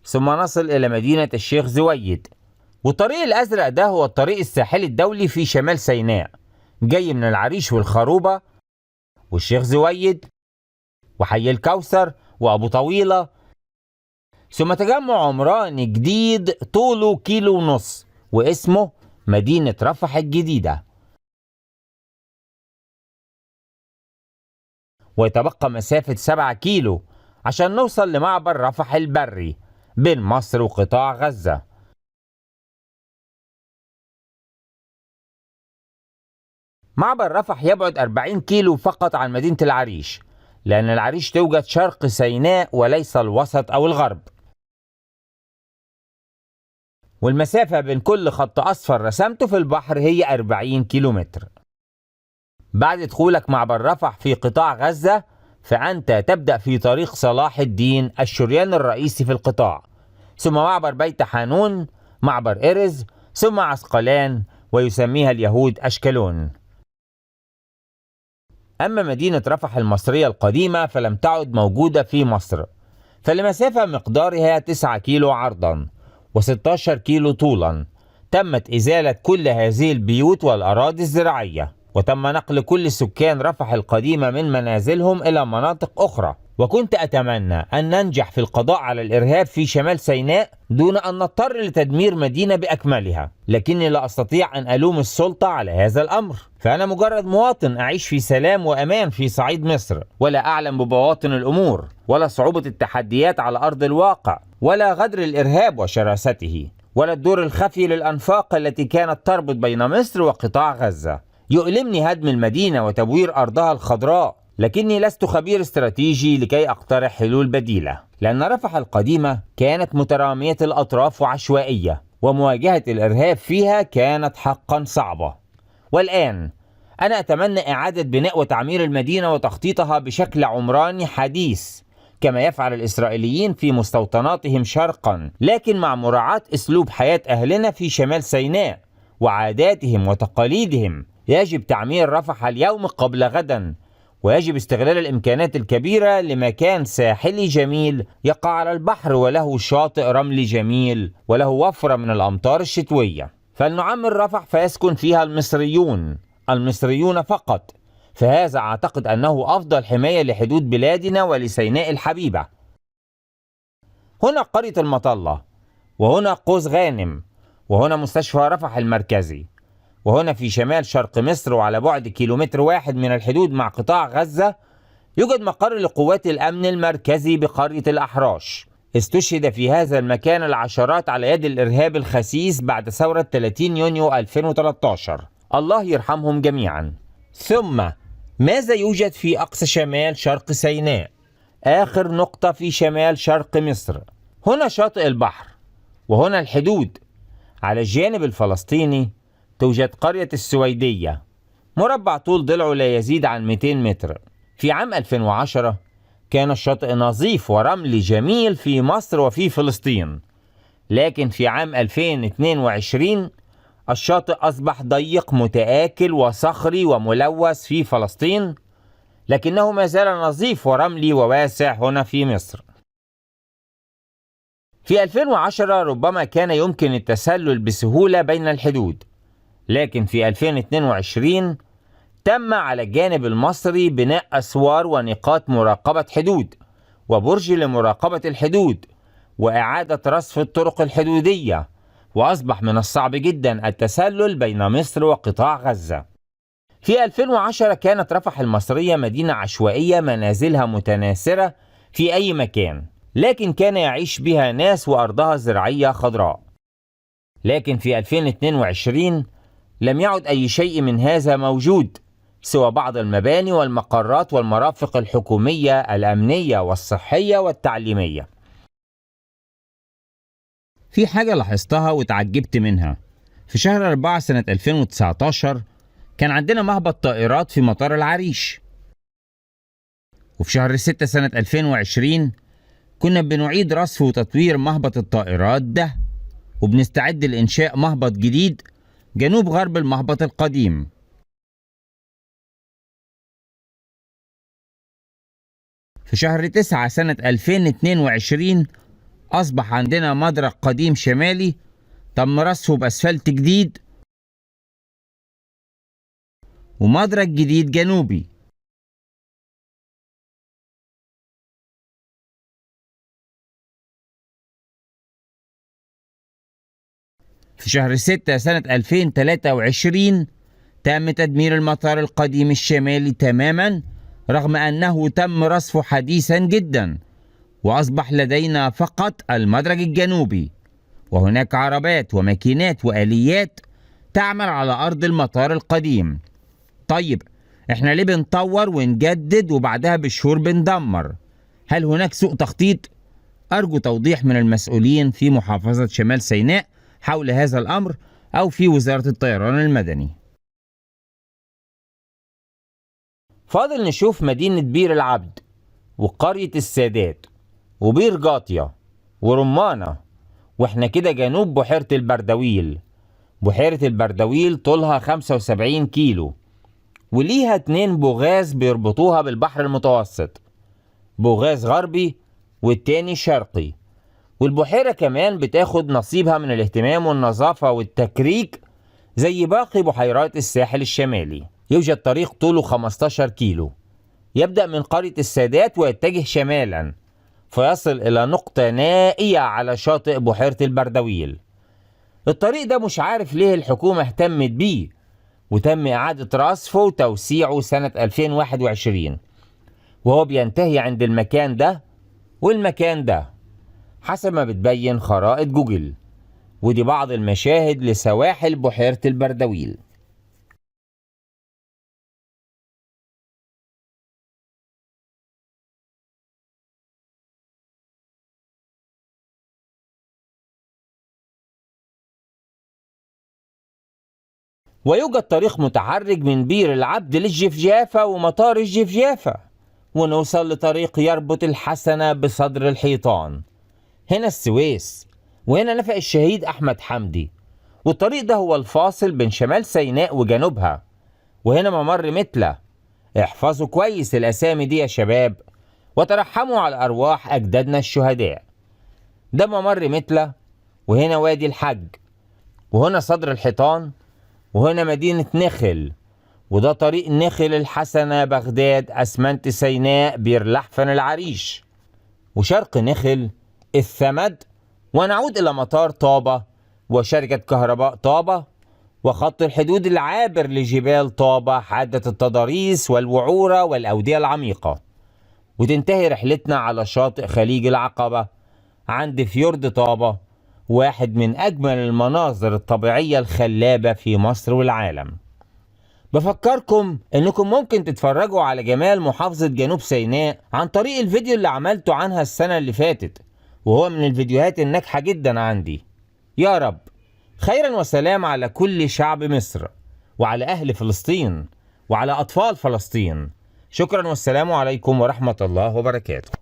ثم نصل إلى مدينة الشيخ زويد. والطريق الأزرق ده هو الطريق الساحلي الدولي في شمال سيناء، جاي من العريش والخروبة والشيخ زويد وحي الكوثر وأبو طويلة، ثم تجمع عمراني جديد طوله 1.5 كيلو واسمه مدينة رفح الجديدة. ويتبقى مسافة 7 كيلو عشان نوصل لمعبر رفح البري بين مصر وقطاع غزة. معبر رفح يبعد 40 كيلو فقط عن مدينة العريش، لأن العريش توجد شرق سيناء وليس الوسط أو الغرب. والمسافة بين كل خط أصفر رسمته في البحر هي 40 كيلومتر. بعد دخولك معبر رفح في قطاع غزة، فأنت تبدأ في طريق صلاح الدين الشريان الرئيسي في القطاع، ثم معبر بيت حانون، معبر إرز، ثم عسقلان، ويسميها اليهود أشكلون. أما مدينة رفح المصرية القديمة فلم تعد موجودة في مصر، فلمسافة مقدارها 9 كيلو عرضا و16 كيلو طولا تمت إزالة كل هذه البيوت والأراضي الزراعية، وتم نقل كل سكان رفح القديمة من منازلهم إلى مناطق أخرى. وكنت أتمنى أن ننجح في القضاء على الإرهاب في شمال سيناء دون أن نضطر لتدمير مدينة بأكملها، لكني لا أستطيع أن ألوم السلطة على هذا الأمر، فأنا مجرد مواطن أعيش في سلام وأمان في صعيد مصر، ولا أعلم ببواطن الأمور ولا صعوبة التحديات على أرض الواقع ولا غدر الإرهاب وشراسته ولا الدور الخفي للأنفاق التي كانت تربط بين مصر وقطاع غزة. يؤلمني هدم المدينة وتبوير أرضها الخضراء، لكني لست خبير استراتيجي لكي أقترح حلول بديلة، لأن رفح القديمة كانت مترامية الأطراف وعشوائية، ومواجهة الإرهاب فيها كانت حقا صعبة. والآن أنا أتمنى إعادة بناء وتعمير المدينة وتخطيطها بشكل عمراني حديث كما يفعل الإسرائيليين في مستوطناتهم شرقا، لكن مع مراعاة أسلوب حياة أهلنا في شمال سيناء وعاداتهم وتقاليدهم. يجب تعمير رفح اليوم قبل غدا، ويجب استغلال الإمكانات الكبيرة لمكان ساحلي جميل يقع على البحر وله شاطئ رملي جميل وله وفرة من الأمطار الشتوية. فلنعمر رفح فيسكن فيها المصريون فقط، فهذا أعتقد أنه أفضل حماية لحدود بلادنا ولسيناء الحبيبة. هنا قرية المطلة، وهنا قوس غانم، وهنا مستشفى رفح المركزي، وهنا في شمال شرق مصر وعلى بعد 1 كيلومتر من الحدود مع قطاع غزة يوجد مقر لقوات الأمن المركزي بقرية الأحراش. استشهد في هذا المكان العشرات على يد الإرهاب الخسيس بعد ثورة 30 يونيو 2013، الله يرحمهم جميعا. ثم ماذا يوجد في أقصى شمال شرق سيناء؟ آخر نقطة في شمال شرق مصر، هنا شاطئ البحر وهنا الحدود. على الجانب الفلسطيني توجد قرية السويدية، مربع طول ضلعه لا يزيد عن 200 متر. في عام 2010 كان الشاطئ نظيف ورملي جميل في مصر وفي فلسطين، لكن في عام 2022 الشاطئ أصبح ضيق متآكل وصخري وملوث في فلسطين، لكنه ما زال نظيف ورملي وواسع هنا في مصر. في 2010 ربما كان يمكن التسلل بسهولة بين الحدود، لكن في 2022 تم على الجانب المصري بناء أسوار ونقاط مراقبة حدود وبرج لمراقبة الحدود وإعادة رصف الطرق الحدودية، وأصبح من الصعب جدا التسلل بين مصر وقطاع غزة. في 2010 كانت رفح المصرية مدينة عشوائية منازلها متناثرة في أي مكان، لكن كان يعيش بها ناس وأرضها زراعية خضراء. لكن في 2022 لم يعد أي شيء من هذا موجود سوى بعض المباني والمقرات والمرافق الحكومية الأمنية والصحية والتعليمية. في حاجة لاحظتها وتعجبت منها. في شهر 4 سنة 2019 كان عندنا مهبط طائرات في مطار العريش، وفي شهر 6 سنة 2020 كنا بنعيد رصف وتطوير مهبط الطائرات ده، وبنستعد لإنشاء مهبط جديد جنوب غرب المهبط القديم. في شهر 9 سنة 2022 أصبح عندنا مدرج قديم شمالي تم رصفه بأسفلت جديد، ومدرج جديد جنوبي. في شهر 6 سنة 2023 تم تدمير المطار القديم الشمالي تماما، رغم أنه تم رصفه حديثا جدا، وأصبح لدينا فقط المدرج الجنوبي، وهناك عربات وماكينات وآليات تعمل على أرض المطار القديم. طيب احنا ليه بنطور ونجدد وبعدها بشهور بندمر؟ هل هناك سوء تخطيط؟ أرجو توضيح من المسؤولين في محافظة شمال سيناء حول هذا الأمر، أو في وزارة الطيران المدني. فاضل نشوف مدينة بير العبد وقرية السادات وبير جاطية ورمانة، واحنا كده جنوب بحيرة البردويل. بحيرة البردويل طولها 75 كيلو، وليها 2 بوغاز بيربطوها بالبحر المتوسط، بوغاز غربي والتاني شرقي. والبحيرة كمان بتاخد نصيبها من الاهتمام والنظافة والتكريك زي باقي بحيرات الساحل الشمالي. يوجد طريق طوله 15 كيلو يبدأ من قرية السادات ويتجه شمالا، فيصل إلى نقطة نائية على شاطئ بحيرة البردويل. الطريق ده مش عارف ليه الحكومة اهتمت بيه، وتم إعادة رصفه وتوسيعه سنة 2021، وهو بينتهي عند المكان ده والمكان ده حسب ما بتبين خرائط جوجل. ودي بعض المشاهد لسواحل بحيرة البردويل. ويوجد طريق متحرك من بير العبد للجفجافة ومطار الجفجافة، ونوصل لطريق يربط الحسنة بصدر الحيطان. هنا السويس، وهنا نفق الشهيد أحمد حمدي، والطريق ده هو الفاصل بين شمال سيناء وجنوبها. وهنا ممر متلة. احفظوا كويس الأسامي دي يا شباب، وترحموا على أرواح أجدادنا الشهداء. ده ممر متلة، وهنا وادي الحج، وهنا صدر الحيطان، وهنا مدينة نخل، وده طريق نخل الحسنة بغداد أسمنت سيناء بير لحفن العريش، وشرق نخل الثمد. ونعود إلى مطار طابة وشركة كهرباء طابة، وخط الحدود العابر لجبال طابة حادة التضاريس والوعورة والأودية العميقة. وتنتهي رحلتنا على شاطئ خليج العقبة عند فيورد طابة، واحد من أجمل المناظر الطبيعية الخلابة في مصر والعالم. بفكركم انكم ممكن تتفرجوا على جمال محافظة جنوب سيناء عن طريق الفيديو اللي عملته عنها السنة اللي فاتت، وهو من الفيديوهات الناجحة جدا عندي. يا رب خيرا وسلام على كل شعب مصر، وعلى أهل فلسطين، وعلى أطفال فلسطين. شكرا والسلام عليكم ورحمة الله وبركاته.